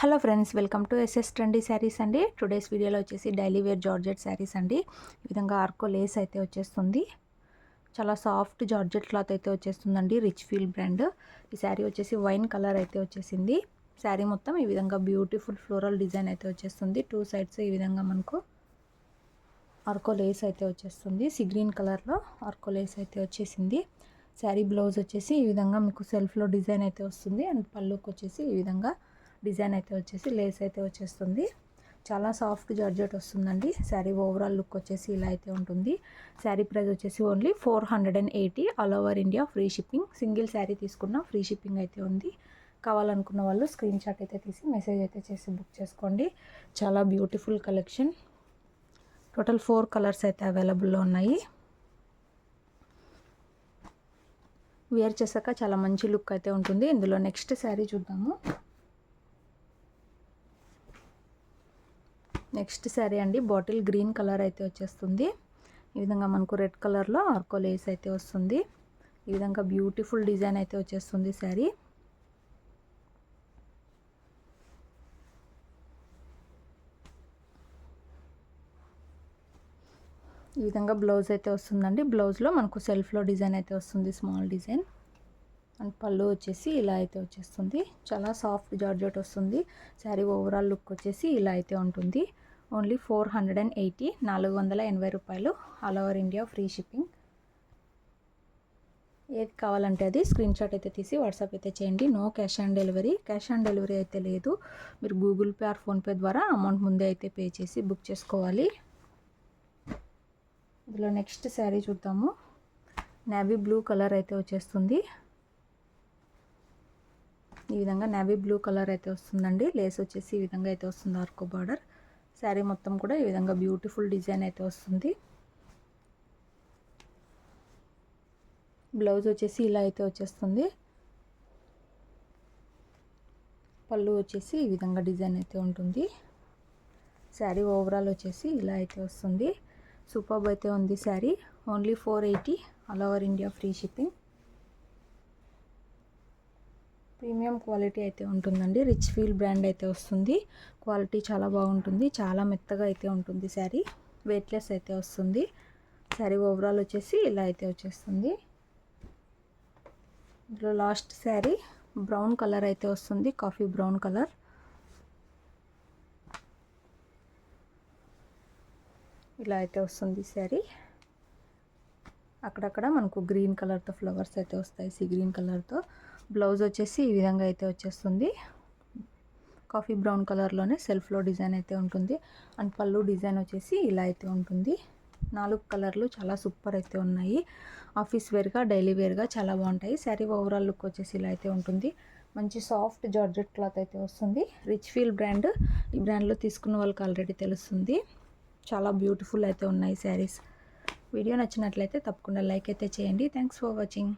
Hello friends, welcome to SS trendy saris అండి. Today's వీడియోలో వచ్చేసి డైలీ వేర్ జార్జెట్ శారీస్ అండి. ఈ విధంగా ఆర్కో లేస్ అయితే వచ్చేస్తుంది. చాలా సాఫ్ట్ జార్జెట్ క్లాత్ అయితే వచ్చేస్తుందండి. Rich feel brand. ఈ శారీ వచ్చేసి వైన్ కలర్ అయితే వచ్చేసింది. శారీ మొత్తం ఈ విధంగా బ్యూటిఫుల్ ఫ్లోరల్ డిజైన్ అయితే వచ్చేస్తుంది. టూ సైడ్స్ ఈ విధంగా మనకు ఆర్కో లేస్ అయితే వచ్చేస్తుంది. సీ గ్రీన్ కలర్లో ఆర్కో లేస్ అయితే వచ్చేసింది. శారీ బ్లౌజ్ వచ్చేసి ఈ విధంగా మీకు సెల్ఫ్లో డిజైన్ అయితే వస్తుంది. అండ్ పళ్ళుకి వచ్చేసి ఈ విధంగా డిజైన్ అయితే వచ్చేసి లేస్ అయితే వచ్చేస్తుంది. చాలా సాఫ్ట్ జార్జెట్ వస్తుందండి. శారీ ఓవరాల్ లుక్ వచ్చేసి ఇలా అయితే ఉంటుంది. శారీ ప్రైస్ వచ్చేసి only 480. All over India free shipping. Single sari తీసుకున్న ఫ్రీ షిప్పింగ్ అయితే ఉంది. కావాలనుకున్న వాళ్ళు స్క్రీన్ షాట్ అయితే తీసి మెసేజ్ అయితే చేసి బుక్ చేసుకోండి. చాలా బ్యూటిఫుల్ కలెక్షన్. టోటల్ 4 కలర్స్ అయితే అవైలబుల్లో ఉన్నాయి. వేర్ చేశాక చాలా మంచి లుక్ అయితే ఉంటుంది. ఇందులో నెక్స్ట్ శారీ చూద్దాము. నెక్స్ట్ శారీ అండి, బాటిల్ గ్రీన్ కలర్ అయితే వచ్చేస్తుంది. ఈ విధంగా మనకు రెడ్ కలర్లో ఆర్కో లేస్ అయితే వస్తుంది. ఈ విధంగా బ్యూటిఫుల్ డిజైన్ అయితే వచ్చేస్తుంది శారీ. ఈ విధంగా బ్లౌజ్ అయితే వస్తుందండి. బ్లౌజ్లో మనకు సెల్ఫ్లో డిజైన్ అయితే వస్తుంది, స్మాల్ డిజైన్. అండ్ పళ్ళు వచ్చేసి ఇలా అయితే వచ్చేస్తుంది. చాలా సాఫ్ట్ జార్జెట్ వస్తుంది. శారీ ఓవరాల్ లుక్ వచ్చేసి ఇలా అయితే ఉంటుంది. ఓన్లీ 480, 480 రూపాయలు. All over India free shipping. ఏది కావాలంటే అది స్క్రీన్ షాట్ అయితే తీసి వాట్సాప్ అయితే చేయండి. No cash on delivery. Cash on delivery అయితే లేదు. మీరు గూగుల్ పే ఆర్ ఫోన్పే ద్వారా అమౌంట్ ముందే అయితే పే చేసి బుక్ చేసుకోవాలి. ఇందులో నెక్స్ట్ శారీ చూద్దాము. నేవీ బ్లూ కలర్ అయితే వచ్చేస్తుంది. ఈ విధంగా నేవీ బ్లూ కలర్ అయితే వస్తుందండి. లేస్ వచ్చేసి ఈ విధంగా అయితే వస్తుంది, ఆర్కో బార్డర్. శారీ మొత్తం కూడా ఈ విధంగా బ్యూటిఫుల్ డిజైన్ అయితే వస్తుంది. బ్లౌజ్ వచ్చేసి ఇలా అయితే వచ్చేస్తుంది. పళ్ళు వచ్చేసి ఈ విధంగా డిజైన్ అయితే ఉంటుంది. శారీ ఓవరాల్ వచ్చేసి ఇలా అయితే వస్తుంది. సూపర్బ్ అయితే ఉంది sari. Only 480. All over India free shipping. Premium quality అయితే ఉంటుందండి. రిచ్ ఫీల్ బ్రాండ్ అయితే వస్తుంది. క్వాలిటీ చాలా బాగుంటుంది. చాలా మెత్తగా అయితే ఉంటుంది శారీ. వెయిట్లెస్ అయితే వస్తుంది. శారీ ఓవరాల్ వచ్చేసి ఇలా అయితే వచ్చేస్తుంది. ఇందులో లాస్ట్ శారీ బ్రౌన్ కలర్ అయితే వస్తుంది, కాఫీ బ్రౌన్ కలర్. ఇలా అయితే వస్తుంది శారీ. అక్కడక్కడ మనకు గ్రీన్ కలర్తో ఫ్లవర్స్ అయితే వస్తాయి, సీ గ్రీన్ కలర్తో. బ్లౌజ్ వచ్చేసి ఈ విధంగా అయితే వచ్చేస్తుంది. కాఫీ బ్రౌన్ కలర్లోనే సెల్ఫ్లో డిజైన్ అయితే ఉంటుంది. అండ్ పళ్ళు డిజైన్ వచ్చేసి ఇలా అయితే ఉంటుంది. 4 కలర్లు చాలా సూపర్ అయితే ఉన్నాయి. ఆఫీస్ వేర్గా, డైలీ వేర్గా చాలా బాగుంటాయి. శారీ ఓవరాల్ లుక్ వచ్చేసి ఇలా అయితే ఉంటుంది. మంచి సాఫ్ట్ జార్జెట్ క్లాత్ అయితే వస్తుంది. Rich feel brand. ఈ బ్రాండ్లో తీసుకున్న వాళ్ళకి ఆల్రెడీ తెలుస్తుంది. చాలా బ్యూటిఫుల్ అయితే ఉన్నాయి శారీస్. వీడియో నచ్చినట్లయితే తప్పకుండా లైక్ అయితే చేయండి. Thanks for watching.